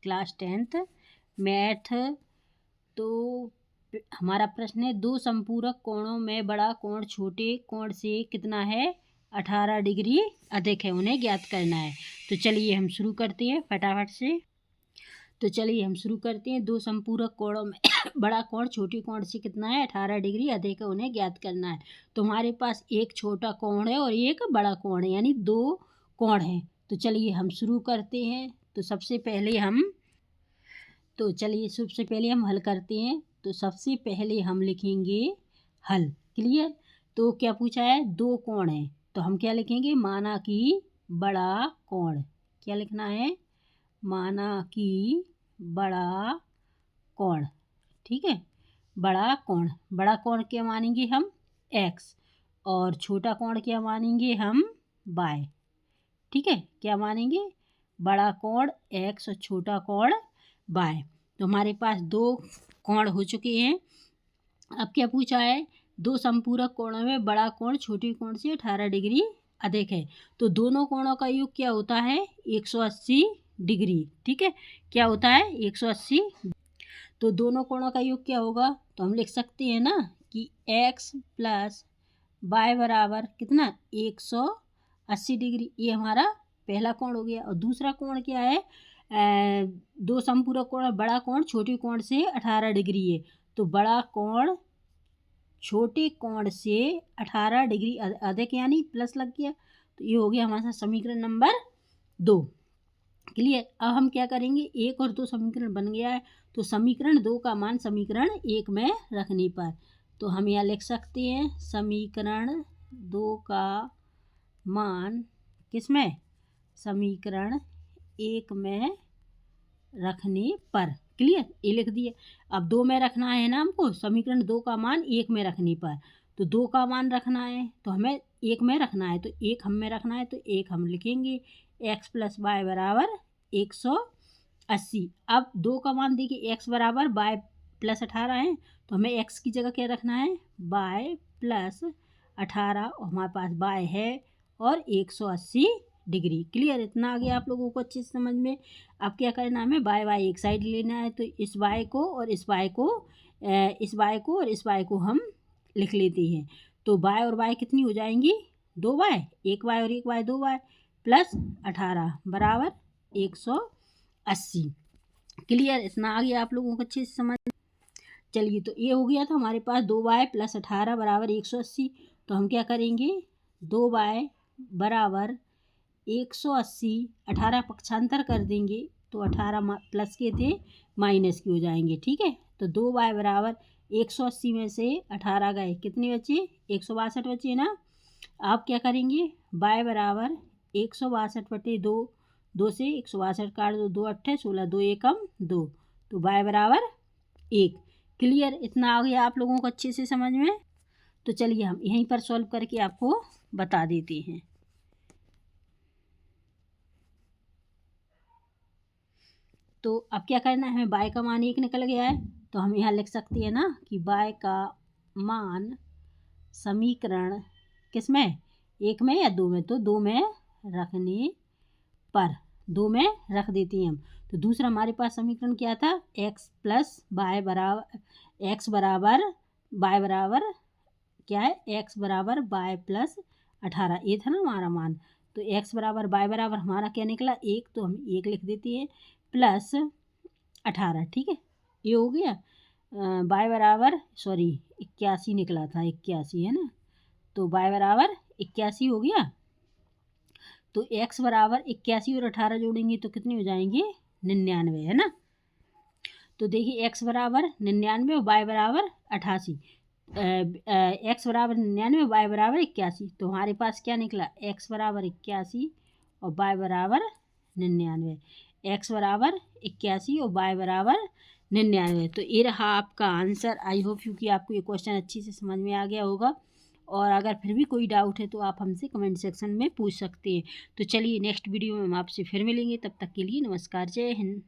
Class 10th math. तो हमारा प्रश्न है, दो संपूरक कोणों में बड़ा कोण छोटे कोण से कितना है, 18 डिग्री अधिक है, उन्हें ज्ञात करना है। तो चलिए हम शुरू करते हैं फटाफट से। तो चलिए हम शुरू करते हैं। दो संपूरक कोणों में बड़ा कोण छोटे कोण से कितना है, 18 डिग्री अधिक है, उन्हें ज्ञात करना है। तो हमारे पास एक छोटा कोण है और एक बड़ा कोण है, यानी दो कोण है। तो चलिए हम शुरू करते हैं। तो सबसे पहले हम हल करते हैं। तो सबसे पहले हम लिखेंगे हल। क्लियर। तो क्या पूछा है, दो कोण है, तो हम क्या लिखेंगे, माना कि बड़ा कोण। क्या लिखना है, माना कि बड़ा कोण। ठीक है, बड़ा कोण। बड़ा कोण क्या मानेंगे हम, x, और छोटा कोण क्या मानेंगे हम, y। ठीक है, क्या मानेंगे, बड़ा कोण x और छोटा कोण y। तो हमारे पास दो कोण हो चुके हैं। अब क्या पूछा है, दो संपूरक कोणों में बड़ा कोण छोटे कोण से 18 डिग्री अधिक है। तो दोनों कोणों का योग क्या होता है, 180 डिग्री। ठीक है, क्या होता है, 180। तो दोनों कोणों का योग क्या होगा, तो हम लिख सकते हैं ना कि x प्लस y बराबर कितना, 180 डिग्री। ये हमारा पहला कोण हो गया। और दूसरा कोण क्या है, दो संपूरक कोण, बड़ा कोण छोटे कोण से 18 डिग्री है। तो बड़ा कोण छोटे कोण से 18 डिग्री अधिक, यानी प्लस लग गया। तो ये हो गया हमारे साथ समीकरण नंबर 2। क्लियर। अब हम क्या करेंगे, एक और दो समीकरण बन गया है, तो समीकरण 2 का मान समीकरण 1 में रखने पर, तो हम यहाँ लिख सकते हैं समीकरण 2 का मान किस में, समीकरण 1 में रखने पर। क्लियर, ये लिख दिए। अब 2 में रखना है ना हमको, समीकरण 2 का मान 1 में रखने पर। तो 2 का मान रखना है तो हमें 1 में रखना है, तो 1 हम में रखना है, तो 1 हम लिखेंगे, x प्लस वाई बराबर 180। अब 2 का मान देखिए, x बराबर y प्लस 18 है, तो हमें x की जगह क्या रखना है, y प्लस 18, और हमारे पास y है और 180 डिग्री। क्लियर, इतना आ गया आप लोगों को अच्छे से समझ में। अब क्या करना है, हमें y एक साइड लेना है, तो इस y को और इस y को और इस y को हम लिख लेते हैं। तो y और y कितनी हो जाएंगी, 2y, एक y और एक y, 2y प्लस 18 बराबर 180। क्लियर, इतना आ गया आप लोगों को अच्छे से समझ। चलिए, तो ये हो गया था हमारे पास 2y प्लस 18 बराबर 180। तो हम क्या करेंगे, 2y बराबर 180, 18 पक्षांतर कर देंगे, तो 18 प्लस के थे माइनस के हो जाएंगे। ठीक है, तो 2y बराबर 180 में से 18 गए, कितने बचे, 162 बचे ना। आप क्या करेंगे, y बराबर 162/2, 2 से 162 काट दो, 2 8 16, 2 एकम 2, तो y बराबर 1। क्लियर, इतना आ गया आप लोगों को अच्छे से समझ में। तो चलिए हम यहीं पर सॉल्व करके आपको बता देते हैं। तो अब क्या करना है, हमें y का मान 1 निकल गया है, तो हम यहाँ लिख सकते हैं ना कि y का मान समीकरण किस में, 1 में या 2 में, तो 2 में रखने पर, 2 में रख देते हैं हम। तो दूसरा हमारे पास समीकरण क्या था, x प्लस y बराबर, x बराबर y बराबर क्या है, x बराबर y प्लस 18, ये था ना हमारा मान। तो x बराबर y बराबर हमारा क्या निकला, 1, तो हम 1 लिख देते हैं प्लस 18। ठीक है, ये हो गया। y बराबर 81 निकला था, 81 है ना, तो y बराबर 81 हो गया। तो x बराबर 81 और 18 जोड़ेंगे तो कितने हो जाएंगे, 99, है ना। तो देखिए x बराबर 99 और y बराबर 88, x बराबर 99, y बराबर 81, तो हमारे पास क्या निकला, x बराबर 81 और y बराबर 99, x बराबर 81 और y बराबर 99। तो ये रहा आपका आंसर। आई होप यू कि आपको ये क्वेश्चन अच्छी से समझ में आ गया होगा, और अगर फिर भी कोई डाउट है तो आप हमसे कमेंट सेक्शन में पूछ सकते हैं। तो चलिए नेक्स्ट वीडियो में हम आपसे फिर मिलेंगे, तब तक के लिए नमस्कार, जय हिंद।